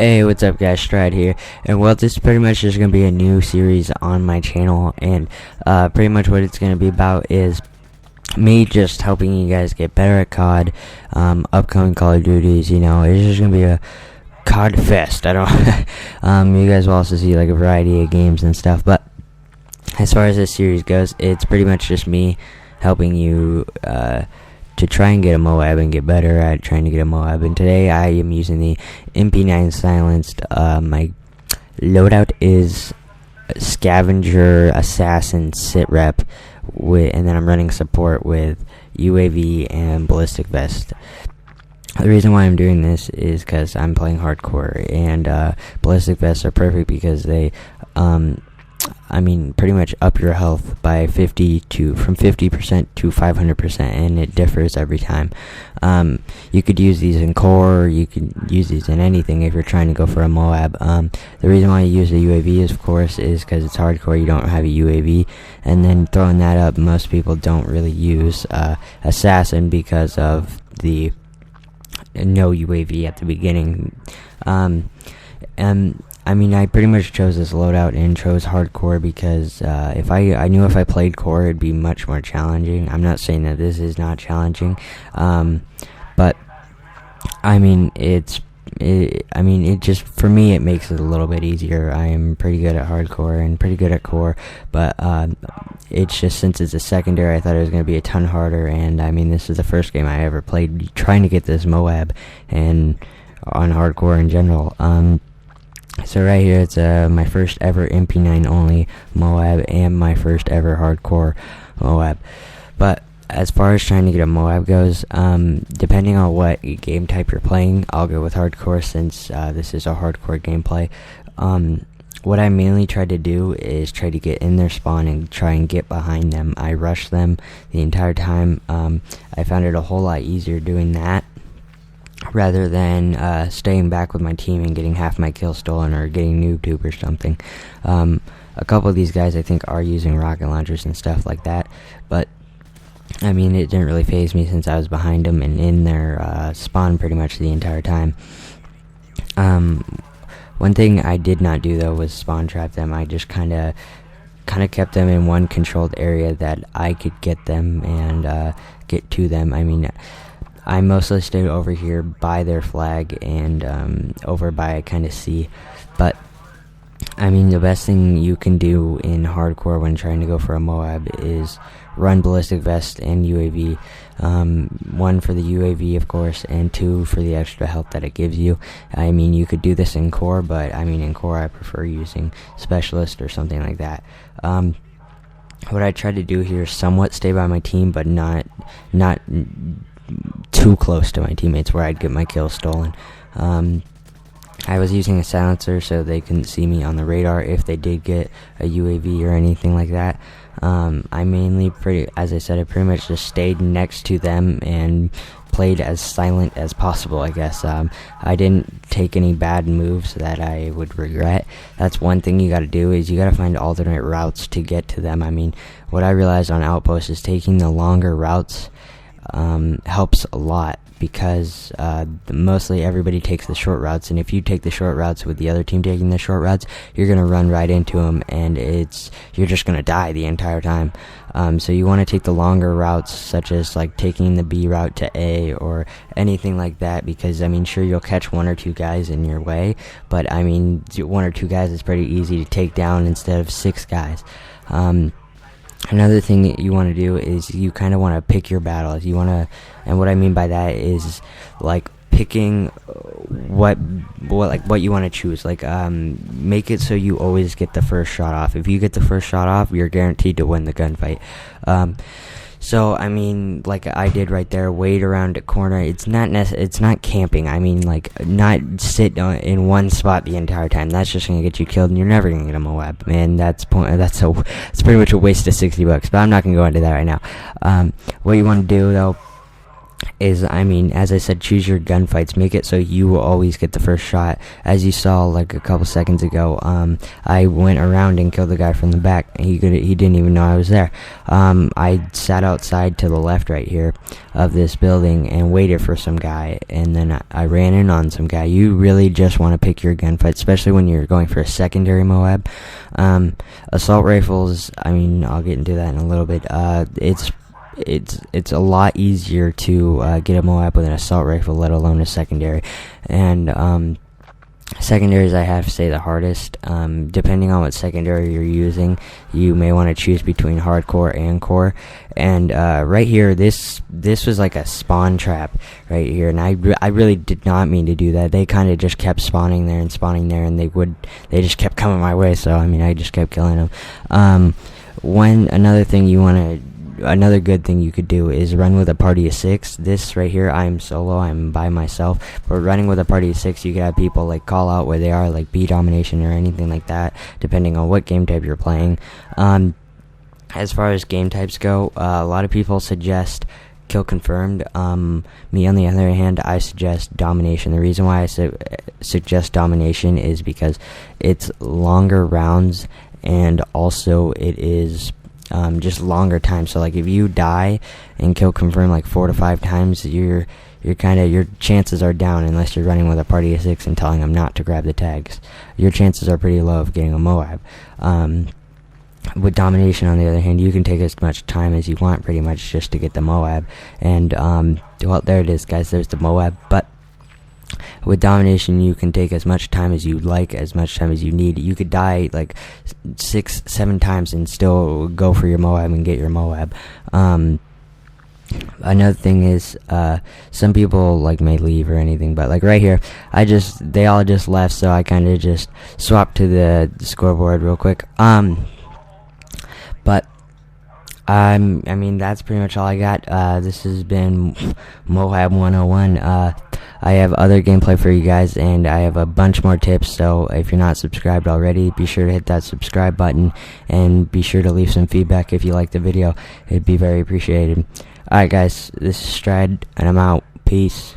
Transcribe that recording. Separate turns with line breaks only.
Hey, what's up guys, Stride here, and well, this is pretty much just going to be a new series on my channel, and pretty much what it's going to be about is me just helping you guys get better at COD, upcoming Call of Duties. You know, it's just going to be a COD fest. I don't, you guys will also see like a variety of games and stuff, but as far as this series goes, it's pretty much just me helping you, to try and get a MOAB and get better at trying to get a MOAB. And today I am using the MP9 silenced. My loadout is Scavenger, Assassin, Sitrep, and then I'm running support with UAV and Ballistic Vest. The reason why I'm doing this is because I'm playing hardcore, and Ballistic Vests are perfect because they pretty much up your health by from 50% to 500%, and it differs every time. You could use these in core, you could use these in anything if you're trying to go for a MOAB. The reason why you use a UAV, of course, is because it's hardcore, you don't have a UAV, and then throwing that up, most people don't really use Assassin because of the no UAV at the beginning. I pretty much chose this loadout and chose hardcore because if I knew if I played core it'd be much more challenging. I'm not saying that this is not challenging, but it just, for me, it makes it a little bit easier. I am pretty good at hardcore and pretty good at core, but it's just, since it's a secondary, I thought it was going to be a ton harder, and this is the first game I ever played trying to get this MOAB and on hardcore in general. So right here, it's my first ever MP9 only MOAB and my first ever hardcore MOAB. But as far as trying to get a MOAB goes, depending on what game type you're playing, I'll go with hardcore since this is a hardcore gameplay. What I mainly try to do is try to get in their spawn and try and get behind them. I rush them the entire time. I found it a whole lot easier doing that rather than staying back with my team and getting half my kills stolen or getting noob tube or something. A couple of these guys I think are using rocket launchers and stuff like that, but it didn't really faze me since I was behind them and in their spawn pretty much the entire time. One thing I did not do though was spawn trap them. I just kind of kept them in one controlled area that I could get them and get to them. I mostly stayed over here by their flag and over by kind of C, but the best thing you can do in hardcore when trying to go for a MOAB is run Ballistic Vest and UAV. One for the UAV, of course, and two for the extra health that it gives you. You could do this in core, but in core I prefer using Specialist or something like that. What I try to do here is somewhat stay by my team, but not too close to my teammates where I'd get my kills stolen. I was using a silencer so they couldn't see me on the radar if they did get a UAV or anything like that. I mainly, as I said, I pretty much just stayed next to them and played as silent as possible, I guess. I didn't take any bad moves that I would regret. That's one thing you gotta do, is you gotta find alternate routes to get to them. What I realized on Outpost is taking the longer routes helps a lot, because mostly everybody takes the short routes, and if you take the short routes with the other team taking the short routes, you're gonna run right into them, and you're just gonna die the entire time. So you want to take the longer routes, such as like taking the B route to A or anything like that, because sure, you'll catch one or two guys in your way, but one or two guys is pretty easy to take down instead of 6 guys. Another thing that you want to do is you kind of want to pick your battles. You want to, and what I mean by that is like picking what you want to choose. Like make it so you always get the first shot off. If you get the first shot off, you're guaranteed to win the gunfight. So like I did right there, wait around a corner. It's not camping. Not sit in one spot the entire time. That's just gonna get you killed, and you're never gonna get a MOAB. Man, that's pretty much a waste of $60. But I'm not gonna go into that right now. What you want to do though is, I mean, as I said, choose your gunfights. Make it so you will always get the first shot. As you saw like a couple seconds ago, I went around and killed the guy from the back. He didn't even know I was there. I sat outside to the left right here of this building and waited for some guy, and then I ran in on some guy. You really just want to pick your gunfight, especially when you're going for a secondary MOAB. Assault rifles, I mean, I'll get into that in a little bit. It's a lot easier to get a MOAB with an assault rifle, let alone a secondary. And secondaries, I have to say, the hardest. Depending on what secondary you're using, you may want to choose between hardcore and core. And right here, this was like a spawn trap right here, and I really did not mean to do that. They kind of just kept spawning there, and they just kept coming my way. So I mean, I just kept killing them. Another good thing you could do is run with a party of 6. This right here, I'm solo, I'm by myself. But running with a party of 6, you could have people like call out where they are, like B domination or anything like that, depending on what game type you're playing. As far as game types go, a lot of people suggest kill confirmed. Me, on the other hand, I suggest domination. The reason why I suggest domination is because it's longer rounds, and also it is just longer time. So like if you die and kill confirm like 4 to 5 times, your chances are down unless you're running with a party of 6 and telling them not to grab the tags. Your chances are pretty low of getting a MOAB. With domination, on the other hand, you can take as much time as you want, pretty much, just to get the MOAB. And well, there it is, guys. There's the MOAB. But with domination, you can take as much time as you like, as much time as you need. You could die like 6-7 times and still go for your MOAB and get your MOAB. Another thing is, some people like may leave or anything, but like right here, they all just left, so I kind of just swapped to the scoreboard real quick. But I mean, that's pretty much all I got. This has been MOAB 101. I have other gameplay for you guys, and I have a bunch more tips, so if you're not subscribed already, be sure to hit that subscribe button, and be sure to leave some feedback if you like the video. It'd be very appreciated. Alright guys, this is Strad, and I'm out. Peace.